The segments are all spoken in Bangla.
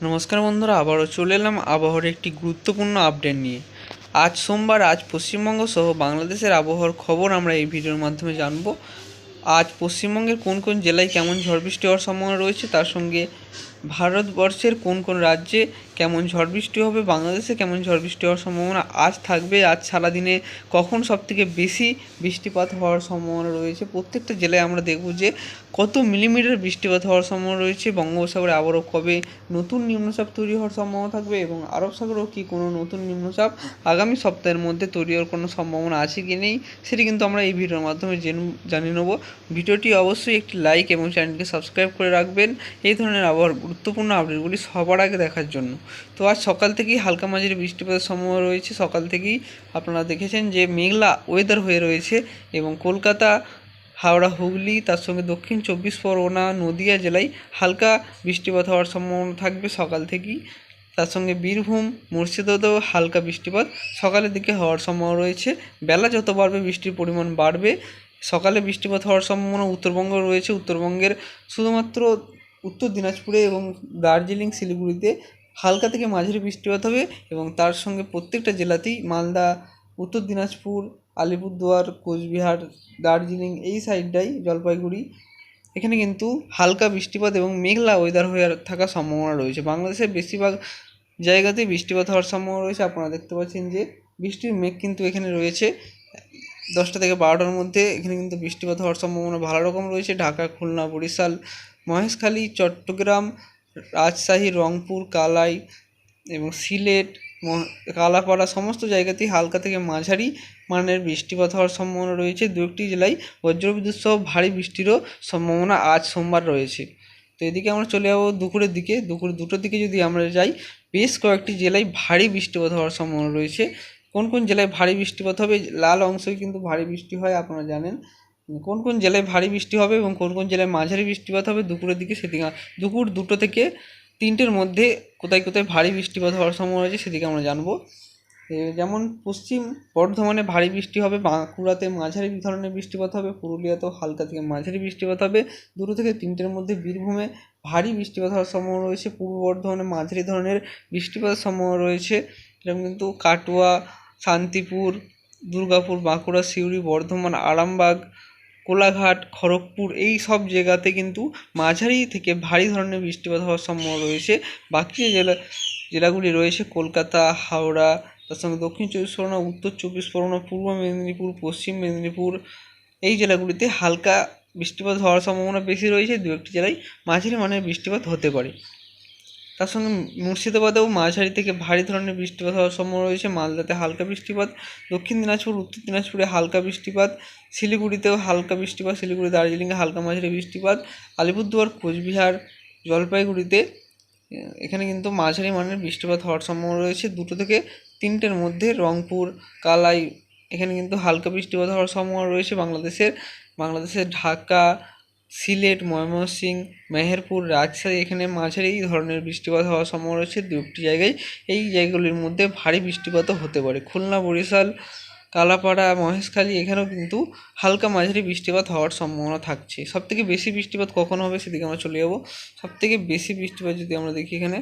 নমস্কার বন্ধুরা, আবারও চলে এলাম আবহাওয়ার একটি গুরুত্বপূর্ণ আপডেট নিয়ে। আজ সোমবার, আজ পশ্চিমবঙ্গ সহ বাংলাদেশের আবহাওয়ার খবর আমরা এই ভিডিওর মাধ্যমে জানব। আজ পশ্চিমবঙ্গের কোন কোন জেলায় কেমন ঝড় বৃষ্টি হওয়ার সম্ভাবনা রয়েছে, তার সঙ্গে ভারতবর্ষের কোন কোন রাজ্যে কেমন ঝড় বৃষ্টি হবে, বাংলাদেশে কেমন ঝড় বৃষ্টি হওয়ার সম্ভাবনা আজ থাকবে, আজ সারাদিনে কখন সবথেকে বেশি বৃষ্টিপাত হওয়ার সম্ভাবনা রয়েছে, প্রত্যেকটা জেলায় আমরা দেখব যে কত মিলিমিটার বৃষ্টিপাত হওয়ার সম্ভাবনা রয়েছে, বঙ্গোপসাগরে আবারও কবে নতুন নিম্নচাপ তৈরি হওয়ার সম্ভাবনা থাকবে এবং আরব সাগরেও কি কোনো নতুন নিম্নচাপ আগামী সপ্তাহের মধ্যে তৈরি হওয়ার কোনো সম্ভাবনা আছে কি নেই, সেটি কিন্তু আমরা এই ভিডিওর মাধ্যমে জানিয়ে নেব। ভিডিওটি অবশ্যই একটি লাইক এবং চ্যানেলকে সাবস্ক্রাইব করে রাখবেন এই ধরনের আবহাওয়ার গুরুত্বপূর্ণ আপডেটগুলি সবার আগে দেখার জন্য। তো আজ সকাল থেকেই হালকা মাঝারি বৃষ্টিপাতের সম্ভাবনা রয়েছে। সকাল থেকেই আপনারা দেখেছেন যে মেঘলা ওয়েদার হয়ে রয়েছে এবং কলকাতা, হাওড়া, হুগলি, তার সঙ্গে দক্ষিণ চব্বিশ পরগনা, নদিয়া জেলায় হালকা বৃষ্টিপাত হওয়ার সম্ভাবনা থাকবে সকাল থেকেই। তার সঙ্গে বীরভূম, মুর্শিদাবাদেও হালকা বৃষ্টিপাত সকালের দিকে হওয়ার সম্ভাবনা রয়েছে। বেলা যত বাড়বে বৃষ্টির পরিমাণ বাড়বে। সকালে বৃষ্টিপাত হওয়ার সম্ভাবনা উত্তরবঙ্গ রয়েছে। উত্তরবঙ্গের শুধুমাত্র উত্তর দিনাজপুরে এবং দার্জিলিং, শিলিগুড়িতে হালকা থেকে মাঝারি বৃষ্টিপাত হবে এবং তার সঙ্গে প্রত্যেকটা জেলাতেই মালদা, উত্তর দিনাজপুর, আলিপুরদুয়ার, কোচবিহার, দার্জিলিং এই সাইডটাই, জলপাইগুড়ি, এখানে কিন্তু হালকা বৃষ্টিপাত এবং মেঘলা ওয়েদার হয়ে থাকার সম্ভাবনা রয়েছে। বাংলাদেশের বেশিরভাগ জায়গাতেই বৃষ্টিপাত হওয়ার সম্ভাবনা রয়েছে। আপনারা দেখতে পাচ্ছেন যে বৃষ্টির মেঘ কিন্তু এখানে রয়েছে। 10টা থেকে 12টার মধ্যে এখানে কিন্তু বৃষ্টিপাত হওয়ার সম্ভাবনা ভালো রকম রয়েছে। ঢাকা, খুলনা, বরিশাল, মহেশখালী, চট্টগ্রাম, রাজশাহী, রংপুর, কালাই এবং সিলেট, কালাপাড়া সমস্ত জায়গাতেই হালকা থেকে মাঝারি মানের বৃষ্টিপাত হওয়ার সম্ভাবনা রয়েছে। দু একটি জেলায় বজ্রবিদ্যুৎ সহ ভারী বৃষ্টিরও সম্ভাবনা আজ সোমবার রয়েছে। তো এদিকে আমরা চলে যাবো দুপুরের দিকে। দুপুর 2টোর দিকে যদি আমরা যাই, বেশ কয়েকটি জেলায় ভারী বৃষ্টিপাত হওয়ার সম্ভাবনা রয়েছে। কোন কোন জেলায় ভারী বৃষ্টিপাত হবে, লাল অংশে কিন্তু ভারী বৃষ্টি হয়, আপনারা জানেন। কোন কোন জেলায় ভারী বৃষ্টি হবে এবং কোন কোন জেলায় মাঝারি বৃষ্টিপাত হবে দুপুরের দিকে, সেদিকে দুপুর 2টো থেকে 3টের মধ্যে কোথায় কোথায় ভারী বৃষ্টিপাত হওয়ার সম্ভাবনা রয়েছে সেদিকে আমরা জানবো। যেমন পশ্চিম বর্ধমানে ভারী বৃষ্টি হবে, বাঁকুড়াতে মাঝারি ধরনের বৃষ্টিপাত হবে, পুরুলিয়াতেও হালকা থেকে মাঝারি বৃষ্টিপাত হবে 2টো থেকে 3টের মধ্যে। বীরভূমে ভারী বৃষ্টিপাত হওয়ার সম্ভাবনা রয়েছে, পূর্ব বর্ধমানে মাঝারি ধরনের বৃষ্টিপাতের সম্ভাবনা রয়েছে। এরকম কিন্তু কাটোয়া, শান্তিপুর, দুর্গাপুর, বাঁকুড়া, সিউড়ি, বর্ধমান, আরামবাগ, কোলাঘাট, খড়গপুর এই সব জায়গাতে কিন্তু মাঝারি থেকে ভারী ধরনের বৃষ্টিপাত হওয়ার সম্ভাবনা রয়েছে। বাকি জেলাগুলি রয়েছে কলকাতা, হাওড়া, তার সঙ্গে দক্ষিণ চব্বিশ পরগনা, উত্তর চব্বিশ পরগনা, পূর্ব মেদিনীপুর, পশ্চিম মেদিনীপুর এই জেলাগুলিতে হালকা বৃষ্টিপাত হওয়ার সম্ভাবনা বেশি রয়েছে। দু একটি জেলায় মাঝারি মানের বৃষ্টিপাত হতে পারে। তার সঙ্গে মুর্শিদাবাদেও মাঝারি থেকে ভারী ধরনের বৃষ্টিপাত হওয়ার সম্ভাবনা রয়েছে। মালদাতে হালকা বৃষ্টিপাত, দক্ষিণ দিনাজপুর, উত্তর দিনাজপুরে হালকা বৃষ্টিপাত, শিলিগুড়িতেও হালকা বৃষ্টিপাত, শিলিগুড়ি, দার্জিলিংয়ে হালকা মাঝারি বৃষ্টিপাত, আলিপুরদুয়ার, কোচবিহার, জলপাইগুড়িতে এখানে কিন্তু মাঝারি মানের বৃষ্টিপাত হওয়ার সম্ভাবনা রয়েছে। 2টো থেকে 3টের মধ্যে রংপুর, কালাই এখানে কিন্তু হালকা বৃষ্টিপাত হওয়ার সম্ভাবনা রয়েছে। বাংলাদেশের ঢাকা, সিলেট, ময়মনসিংহ, মেহেরপুর, রাজশাহী এখানে মাঝারি ধরনের বৃষ্টিপাত হওয়ার সম্ভাবনা রয়েছে। 2টি জায়গায় এই জায়গাগুলির মধ্যে ভারী বৃষ্টিপাতও হতে পারে। খুলনা, বরিশাল, কালাপাড়া, মহেশখালী এখানেও কিন্তু হালকা মাঝারি বৃষ্টিপাত হওয়ার সম্ভাবনা থাকছে। সবথেকে বেশি বৃষ্টিপাত কখন হবে সেদিকে আমরা চলে যাব। সবথেকে বেশি বৃষ্টিপাত যদি আমরা দেখি, এখানে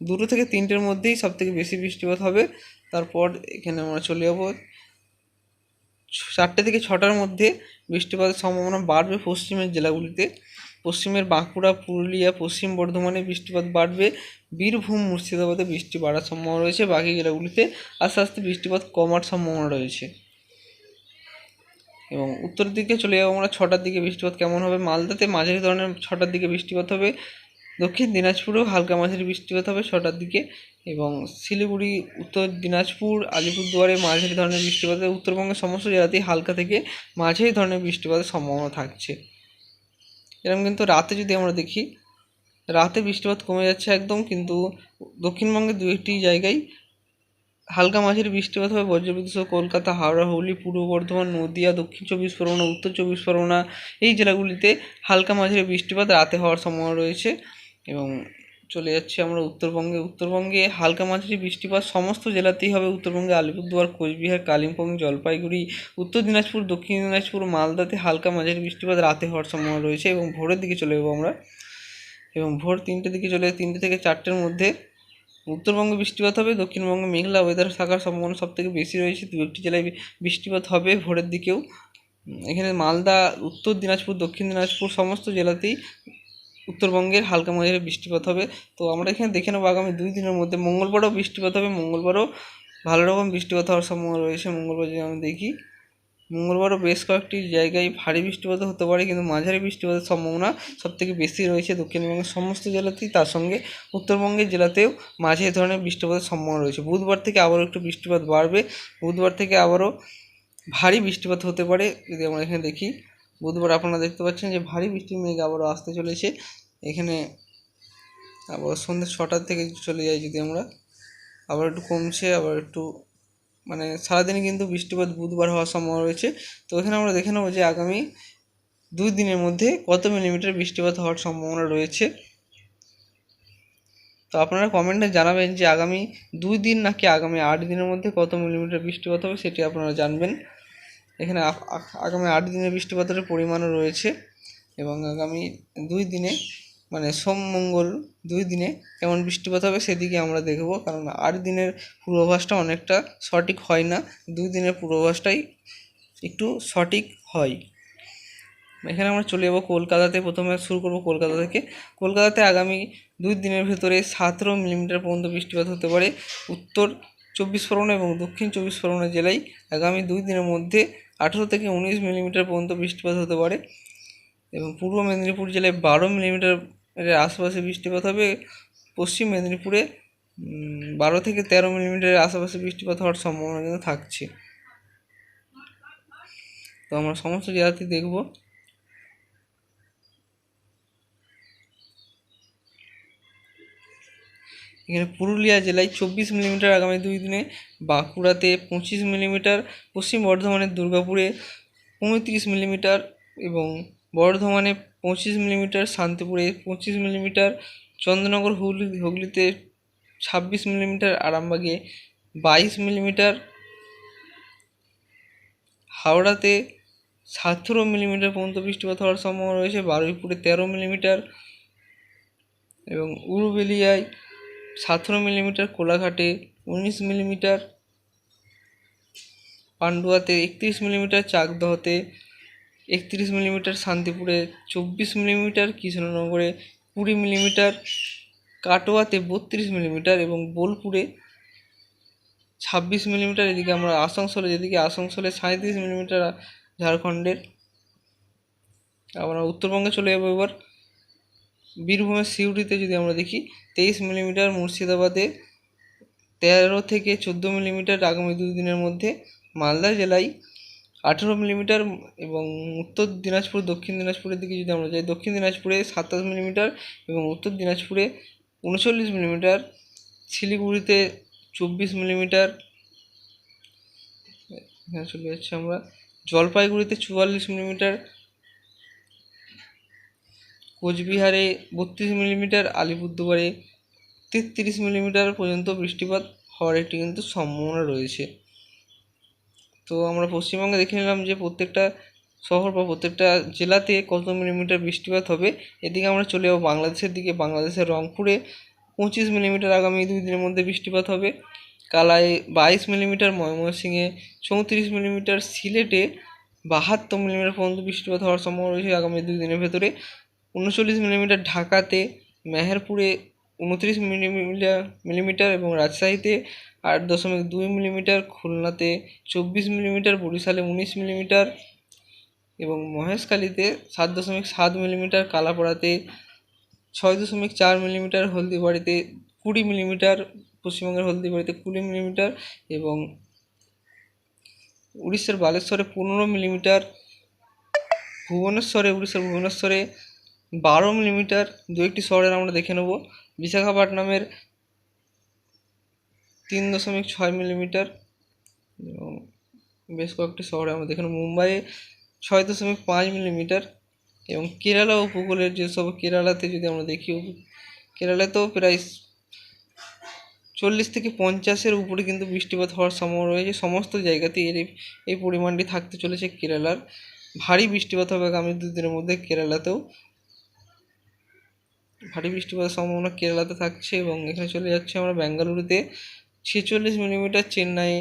2টো থেকে 3টের মধ্যেই সবথেকে বেশি বৃষ্টিপাত হবে। তারপর এখানে আমরা চলে যাব 4টে থেকে 6টার মধ্যে বৃষ্টিপাতের সম্ভাবনা বাড়বে পশ্চিমের জেলাগুলিতে। পশ্চিমের বাঁকুড়া, পুরুলিয়া, পশ্চিম বর্ধমানে বৃষ্টিপাত বাড়বে। বীরভূম, মুর্শিদাবাদে বৃষ্টি বাড়ার সম্ভাবনা রয়েছে। বাকি জেলাগুলিতে আস্তে আস্তে বৃষ্টিপাত কমার সম্ভাবনা রয়েছে। এবং উত্তরের দিকে চলে যাবো আমরা 6টার দিকে বৃষ্টিপাত কেমন হবে। মালদাতে মাঝারি ধরনের 6টার দিকে বৃষ্টিপাত হবে। দক্ষিণ দিনাজপুরেও হালকা মাঝারি বৃষ্টিপাত হবে 6টার দিকে এবং শিলিগুড়ি, উত্তর দিনাজপুর, আলিপুরদুয়ারে মাঝারি ধরনের বৃষ্টিপাত। উত্তরবঙ্গের সমস্ত জেলাতেই হালকা থেকে মাঝারি ধরনের বৃষ্টিপাতের সম্ভাবনা থাকছে। এরকম কিন্তু রাতে যদি আমরা দেখি, রাতে বৃষ্টিপাত কমে যাচ্ছে একদম, কিন্তু দক্ষিণবঙ্গের 2-1টি জায়গায় হালকা মাঝারি বৃষ্টিপাত হবে। বজ্রবিদ্যুৎ সহ কলকাতা, হাওড়া, হুগলি, পূর্ব বর্ধমান, নদিয়া, দক্ষিণ চব্বিশ পরগনা, উত্তর চব্বিশ পরগনা এই জেলাগুলিতে হালকা মাঝারি বৃষ্টিপাত রাতে হওয়ার সম্ভাবনা রয়েছে। এবং চলে যাচ্ছি আমরা উত্তরবঙ্গে হালকা মাঝারি বৃষ্টিপাত সমস্ত জেলাতেই হবে। উত্তরবঙ্গে আলিপুরদুয়ার, কোচবিহার, কালিম্পং, জলপাইগুড়ি, উত্তর দিনাজপুর, দক্ষিণ দিনাজপুর, মালদাতে হালকা মাঝারি বৃষ্টিপাত রাতে হওয়ার সম্ভাবনা রয়েছে। এবং ভোরের দিকে চলে যাবো আমরা, এবং ভোর 3টের দিকে 3টে থেকে 4টের মধ্যে উত্তরবঙ্গে বৃষ্টিপাত হবে। দক্ষিণবঙ্গে মেঘলা ওয়েদার থাকার সম্ভাবনা সবথেকে বেশি রয়েছে। 2-1টি জেলায় বৃষ্টিপাত হবে ভোরের দিকেও। এখানে মালদা, উত্তর দিনাজপুর, দক্ষিণ দিনাজপুর সমস্ত জেলাতেই উত্তরবঙ্গের হালকা মাঝারি বৃষ্টিপাত হবে। তো আমরা এখানে দেখে নেবো আগামী 2 দিনের মধ্যে মঙ্গলবারও বৃষ্টিপাত হবে। মঙ্গলবারও ভালো রকম বৃষ্টিপাত হওয়ার সম্ভাবনা রয়েছে। মঙ্গলবার যদি আমরা দেখি, মঙ্গলবারও বেশ কয়েকটি জায়গায় ভারী বৃষ্টিপাত হতে পারে, কিন্তু মাঝারি বৃষ্টিপাতের সম্ভাবনা সবথেকে বেশি রয়েছে দক্ষিণবঙ্গের সমস্ত জেলাতেই। তার সঙ্গে উত্তরবঙ্গের জেলাতেও মাঝে ধরনের বৃষ্টিপাতের সম্ভাবনা রয়েছে। বুধবার থেকে আবারও একটু বৃষ্টিপাত বাড়বে। বুধবার থেকে আবারও ভারী বৃষ্টিপাত হতে পারে। যদি আমরা এখানে দেখি, বুধবার আপনারা দেখতে পাচ্ছেন যে ভারী বৃষ্টির মেঘ আবারও আসতে চলেছে। এখানে আবার সন্ধ্যে 6টার থেকে চলে যায়, যদি আমরা আবার একটু কমছে, আবার একটু মানে সারাদিনে কিন্তু বৃষ্টিপাত বুধবার হওয়ার সম্ভাবনা রয়েছে। তো এখানে আমরা দেখে নেবো যে আগামী 2 দিনের মধ্যে কত মিলিমিটার বৃষ্টিপাত হওয়ার সম্ভাবনা রয়েছে। তো আপনারা কমেন্টে জানাবেন যে আগামী 2 দিন নাকি আগামী 8 দিনের মধ্যে কত মিলিমিটার বৃষ্টিপাত হবে, সেটি আপনারা জানবেন। এখানে আগামী 8 দিনের বৃষ্টিপাতের পরিমাণও রয়েছে এবং আগামী 2 দিনে মানে সোম মঙ্গল 2 দিনে কেমন বৃষ্টিপাত হবে সেদিকে আমরা দেখব, কারণ 8 দিনের পূর্বাভাসটা অনেকটা সঠিক হয় না, 2 দিনের পূর্বাভাসটাই একটু সঠিক হয়। এখানে আমরা চলে যাব কলকাতাতে। প্রথমে শুরু করব কলকাতা থেকে। কলকাতাতে আগামী 2 দিনের ভেতরে 17 মিলিমিটার পর্যন্ত বৃষ্টিপাত হতে পারে। উত্তর 24 পরগনা এবং দক্ষিণ 24 পরগনা জেলায় আগামী 2 দিনের মধ্যে 18 থেকে 19 মিলিমিটার পর্যন্ত বৃষ্টিপাত হতে পারে এবং পূর্ব মেদিনীপুর জেলায় 12 মিলিমিটার আশেপাশে বৃষ্টিপাত হবে। পশ্চিম মেদিনীপুরে 12 থেকে 13 মিলিমিটারের আশেপাশে বৃষ্টিপাত হওয়ার সম্ভাবনা কিন্তু থাকছে। তো আমরা সমস্ত জেলাতেই দেখব। এখানে পুরুলিয়া জেলায় 24 মিলিমিটার আগামী 2 দিনে, বাঁকুড়াতে 25 মিলিমিটার, পশ্চিম বর্ধমানের দুর্গাপুরে 35 মিলিমিটার এবং বর্ধমানে 25 মিলিমিটার, শান্তিপুরে 25 মিলিমিটার, চন্দ্রনগর হুগলিতে 26 মিলিমিটার, আরামবাগে 22 মিলিমিটার, হাওড়াতে 17 মিলিমিটার পর্যন্ত বৃষ্টিপাত হওয়ার সম্ভাবনা রয়েছে, বারুইপুরে 13 মিলিমিটার এবং উলুবেড়িয়ায় 17 মিলিমিটার, কোলাঘাটে 19 মিলিমিটার, পান্ডুয়াতে 31 মিলিমিটার, চাকদহতে 31 মিলিমিটার, শান্তিপুরে 24 মিলিমিটার, কৃষ্ণনগরে 20 মিলিমিটার, কাটোয়াতে 32 মিলিমিটার এবং বোলপুরে 26 মিলিমিটার। এদিকে আমরা আসানসোলে 37 মিলিমিটার ঝাড়খণ্ডের। আমরা উত্তরবঙ্গে চলে যাবো এবার। বীরভূমের সিউড়িতে যদি আমরা দেখি 23 মিলিমিটার, মুর্শিদাবাদে 13 থেকে 14 মিলিমিটার আগামী 2 দিনের মধ্যে, মালদা জেলায় 18 মিলিমিটার এবং উত্তর দিনাজপুর, দক্ষিণ দিনাজপুরের দিকে যদি আমরা যাই, দক্ষিণ দিনাজপুরে 27 মিলিমিটার এবং উত্তর দিনাজপুরে 39 মিলিমিটার, শিলিগুড়িতে 24 মিলিমিটার। এখানে চলে যাচ্ছি আমরা জলপাইগুড়িতে 44 মিলিমিটার, কোচবিহারে 32 মিলিমিটার, আলিপুরদুয়ারে 33 মিলিমিটার পর্যন্ত বৃষ্টিপাত হওয়ার একটি কিন্তু সম্ভাবনা রয়েছে। তো আমরা পশ্চিমবঙ্গে দেখে নিলাম যে প্রত্যেকটা শহর বা প্রত্যেকটা জেলাতে কত মিলিমিটার বৃষ্টিপাত হবে। এদিকে আমরা চলে যাবো বাংলাদেশের দিকে। বাংলাদেশের রংপুরে 25 মিলিমিটার আগামী 2 দিনের মধ্যে বৃষ্টিপাত হবে, কালায় 22 মিলিমিটার, ময়মনসিংহে 34 মিলিমিটার, সিলেটে 72 মিলিমিটার পর্যন্ত বৃষ্টিপাত হওয়ার সম্ভাবনা রয়েছে আগামী 2 দিনের ভেতরে, 39 মিলিমিটার ঢাকাতে, মেহেরপুরে 29 মিলিমিটার এবং রাজশাহীতে 8.2 মিলিমিটার, খুলনাতে 24 মিলিমিটার, বরিশালে 19 মিলিমিটার এবং মহেশখালীতে 7.7 মিলিমিটার, কালাপাড়াতে 6.4 মিলিমিটার, হলদিবাড়িতে 20 মিলিমিটার, পশ্চিমবঙ্গের হলদিবাড়িতে 20 মিলিমিটার এবং উড়িষ্যার বালেশ্বরে 15 মিলিমিটার, উড়িষ্যার ভুবনেশ্বরে 12 মিলিমিটার। 2-1টি শহরের আমরা দেখে নেব। বিশাখাপট্টনমের 3.6 মিলিমিটার এবং বেশ কয়েকটি শহরে আমরা দেখে নেব। মুম্বাইয়ে 6.5 মিলিমিটার এবং কেরালা উপকূলের যেসব, কেরালাতে যদি আমরা দেখি, কেরালাতেও প্রায় 40 থেকে 50-এর উপরে কিন্তু বৃষ্টিপাত হওয়ার সম্ভাবনা রয়েছে। সমস্ত জায়গাতেই এই পরিমাণটি থাকতে চলেছে। কেরালার ভারী বৃষ্টিপাত হবে আগামী 2 দিনের মধ্যে কেরালাতেও। ভারী বৃষ্টিপাতের সম্ভাবনা কেরালাতে থাকছে। এবং এখানে চলে যাচ্ছে আমরা বেঙ্গালুরুতে 46 মিলিমিটার, চেন্নাই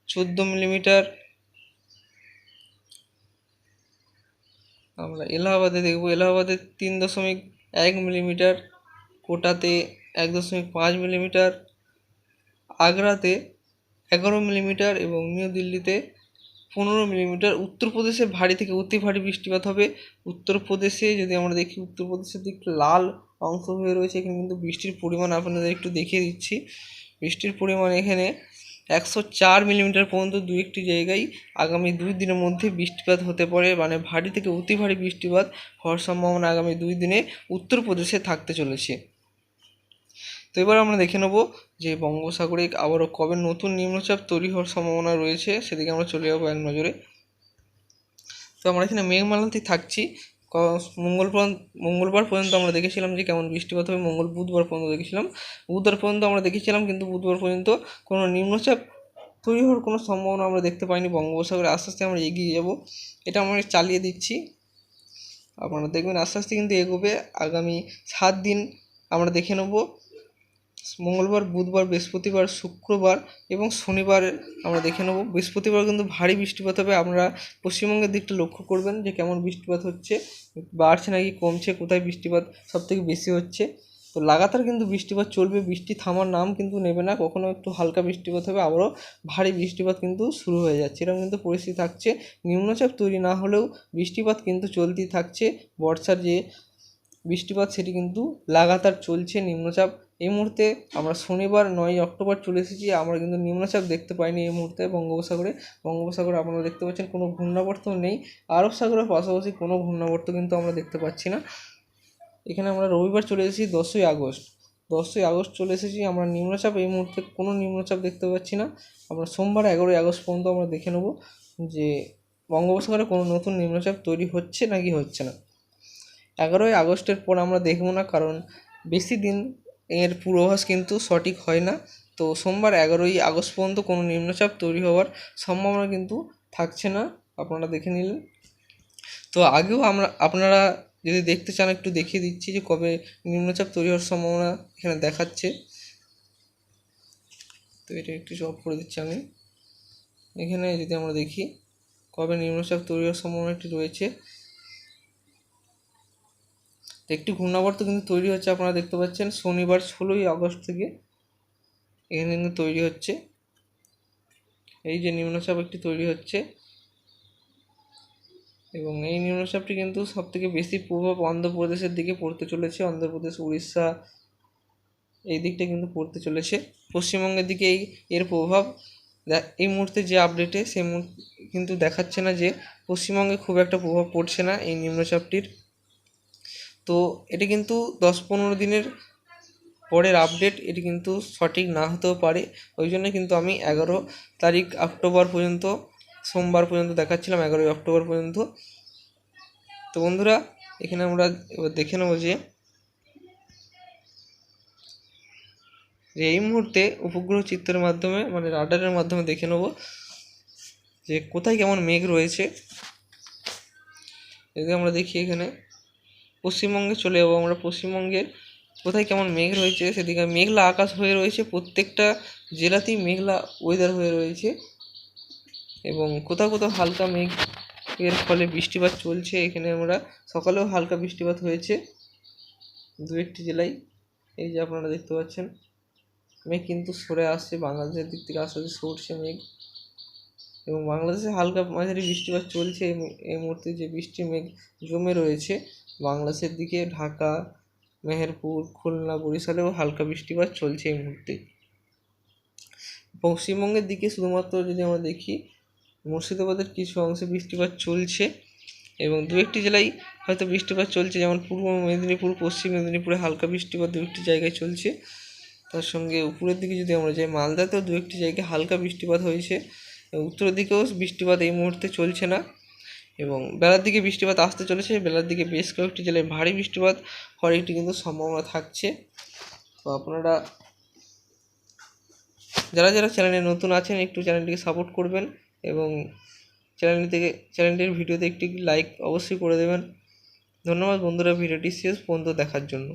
14 মিলিমিটার, আমরা এলাহাবাদে দেখব এলাহাবাদে 3.1 মিলিমিটার, কোটাতে 1.5 মিলিমিটার, আগ্রাতে 11 মিলিমিটার এবং নিউ দিল্লিতে 15 মিলিমিটার। উত্তরপ্রদেশে ভারী থেকে অতি ভারী বৃষ্টিপাত হবে। উত্তরপ্রদেশে যদি আমরা দেখি, উত্তরপ্রদেশের দিকটা লাল অংশ হয়ে রয়েছে। এখানে কিন্তু বৃষ্টির পরিমাণ আপনাদের একটু দেখিয়ে দিচ্ছি। বৃষ্টির পরিমাণ এখানে 104 মিলিমিটার পর্যন্ত দু একটি জায়গায় আগামী 2 দিনের মধ্যে বৃষ্টিপাত হতে পারে, মানে ভারী থেকে অতি ভারী বৃষ্টিপাত হওয়ার সম্ভাবনা আগামী 2 দিনে উত্তরপ্রদেশে থাকতে চলেছে। তো এবার আমরা দেখে নেব যে বঙ্গোপসাগরে আবারও কবে নতুন নিম্নচাপ তৈরি হওয়ার সম্ভাবনা রয়েছে, সেদিকে আমরা চলে যাবো এক নজরে। তো আমরা এখানে মেঘমালাতে থাকছি। মঙ্গলবার পর্যন্ত আমরা দেখেছিলাম যে কেমন বৃষ্টিপাত হবে, বুধবার পর্যন্ত দেখেছিলাম। বুধবার পর্যন্ত আমরা দেখেছিলাম, কিন্তু বুধবার পর্যন্ত কোনো নিম্নচাপ তৈরি হওয়ার কোনো সম্ভাবনা আমরা দেখতে পাইনি। বঙ্গোপসাগরে আস্তে আস্তে আমরা এগিয়ে যাব, এটা আমরা চালিয়ে দিচ্ছি। আপনারা দেখবেন আস্তে আস্তে কিন্তু এগোবে। আগামী 7 দিন আমরা দেখে নেব। মঙ্গলবার, বুধবার, বৃহস্পতিবার, শুক্রবার এবং শনিবার আমরা দেখে নেব। বৃহস্পতিবার কিন্তু ভারী বৃষ্টিপাত হবে। আপনারা পশ্চিমবঙ্গের দিকটা লক্ষ্য করবেন যে কেমন বৃষ্টিপাত হচ্ছে, বাড়ছে নাকি কমছে, কোথায় বৃষ্টিপাত সবথেকে বেশি হচ্ছে। তো লাগাতার কিন্তু বৃষ্টিপাত চলবে, বৃষ্টি থামার নাম কিন্তু নেবে না। কখনো একটু হালকা বৃষ্টিপাত হবে, আবারও ভারী বৃষ্টিপাত কিন্তু শুরু হয়ে যাচ্ছে। এরকম কিন্তু পরিস্থিতি থাকছে। নিম্নচাপ তৈরি না হলেও বৃষ্টিপাত কিন্তু চলতেই থাকছে। বর্ষার যে বৃষ্টিপাত সেটি কিন্তু লাগাতার চলছে। নিম্নচাপ এই মুহূর্তে আমরা শনিবার 9 অক্টোবর চলে এসেছি, আমরা কিন্তু নিম্নচাপ দেখতে পাইনি এই মুহূর্তে বঙ্গোপসাগরে আপনারা দেখতে পাচ্ছেন কোনো ঘূর্ণাবর্ত নেই। আরব সাগরের পাশাপাশি কোনো ঘূর্ণাবর্ত কিন্তু আমরা দেখতে পাচ্ছি না। এখানে আমরা রবিবার চলে এসেছি 10ই আগস্ট চলে এসেছি। আমরা নিম্নচাপ এই মুহূর্তে কোনো নিম্নচাপ দেখতে পাচ্ছি না। আমরা সোমবার 11ই আগস্ট পর্যন্ত আমরা দেখে নেব যে বঙ্গোপসাগরে কোনো নতুন নিম্নচাপ তৈরি হচ্ছে নাকি হচ্ছে না। 11ই আগস্টের পর আমরা দেখব না, কারণ বেশি দিন এর পূর্বাভাস কিন্তু সঠিক হয় না। তো সোমবার 11ই আগস্ট পর্যন্ত কোনো নিম্নচাপ তৈরি হওয়ার সম্ভাবনা কিন্তু থাকছে না, আপনারা দেখে নিলেন। তো আগেও আপনারা যদি দেখতে চান একটু দেখিয়ে দিচ্ছি যে কবে নিম্নচাপ তৈরি হওয়ার সম্ভাবনা এখানে দেখাচ্ছে। তো এটা একটু অফ করে দিচ্ছি আমি। এখানে যদি আমরা দেখি কবে নিম্নচাপ তৈরি হওয়ার সম্ভাবনাটি রয়েছে, তো একটি ঘূর্ণাবর্ত কিন্তু তৈরি হচ্ছে, আপনারা দেখতে পাচ্ছেন। শনিবার 16ই আগস্ট থেকে এখানে কিন্তু তৈরি হচ্ছে, এই যে নিম্নচাপ একটি তৈরি হচ্ছে। এবং এই নিম্নচাপটি কিন্তু সবথেকে বেশি প্রভাব অন্ধ্রপ্রদেশের দিকে পড়তে চলেছে। অন্ধ্রপ্রদেশ, উড়িষ্যা এই দিকটা কিন্তু পড়তে চলেছে। পশ্চিমবঙ্গের দিকে এর প্রভাব এই মুহূর্তে যে আপডেটে সেই কিন্তু দেখাচ্ছে না যে পশ্চিমবঙ্গে খুব একটা প্রভাব পড়ছে না এই নিম্নচাপটির। তো এটি কিন্তু 10-15 দিনের পরের আপডেট, এটি কিন্তু সঠিক না হতেও পারে। ওই জন্য কিন্তু আমি 11 তারিখ অক্টোবর পর্যন্ত, সোমবার পর্যন্ত দেখাচ্ছিলাম, 11ই অক্টোবর পর্যন্ত। তো বন্ধুরা, এখানে আমরা এবার দেখে নেব যে এই মুহূর্তে উপগ্রহ চিত্রের মাধ্যমে, মানে রাডারের মাধ্যমে দেখে নেব যে কোথায় কেমন মেঘ রয়েছে। যদি আমরা দেখি এখানে পশ্চিমবঙ্গে চলে যাবো আমরা। পশ্চিমবঙ্গের কোথায় কেমন মেঘ রয়েছে সেদিকে মেঘলা আকাশ হয়ে রয়েছে, প্রত্যেকটা জেলাতেই মেঘলা ওয়েদার হয়ে রয়েছে। এবং কোথাও কোথাও হালকা মেঘ এর ফলে বৃষ্টিপাত চলছে। এখানে আমরা সকালেও হালকা বৃষ্টিপাত হয়েছে দু একটি জেলায়। এই যে আপনারা দেখতে পাচ্ছেন মেঘ কিন্তু সরে আসছে, বাংলাদেশের দিক থেকে আস্তে আস্তে সরছে মেঘ। এবং বাংলাদেশে হালকা মাঝারি বৃষ্টিপাত চলছে এই মুহূর্তে। যে বৃষ্টি মেঘ জমে রয়েছে বাংলাদেশের দিকে, ঢাকা, মেহেরপুর, খুলনা, বরিশালেও হালকা বৃষ্টিপাত চলছে এই মুহূর্তে। পশ্চিমবঙ্গের দিকে শুধুমাত্র যদি আমরা দেখি মুর্শিদাবাদের কিছু অংশে বৃষ্টিপাত চলছে এবং দু একটি জেলায় হয়তো বৃষ্টিপাত চলছে, যেমন পূর্ব মেদিনীপুর, পশ্চিম মেদিনীপুরে হালকা বৃষ্টিপাত দু একটি জায়গায় চলছে। তার সঙ্গে উপরের দিকে যদি আমরা যাই, মালদাতেও দু একটি জায়গায় হালকা বৃষ্টিপাত হয়েছে। উত্তরের দিকেও বৃষ্টিপাত এই মুহূর্তে চলছে না এবং বেলার দিকে বৃষ্টিপাত আসতে চলেছে। বেলার দিকে বেশ কয়েকটি জেলায় ভারী বৃষ্টিপাত হওয়ার একটি কিন্তু সম্ভাবনা থাকছে। তো আপনারা যারা যারা চ্যানেলে নতুন আছেন একটু চ্যানেলটিকে সাপোর্ট করবেন এবং চ্যানেলটির ভিডিওতে একটি লাইক অবশ্যই করে দেবেন। ধন্যবাদ বন্ধুরা ভিডিওটি শেষ পর্যন্ত দেখার জন্য।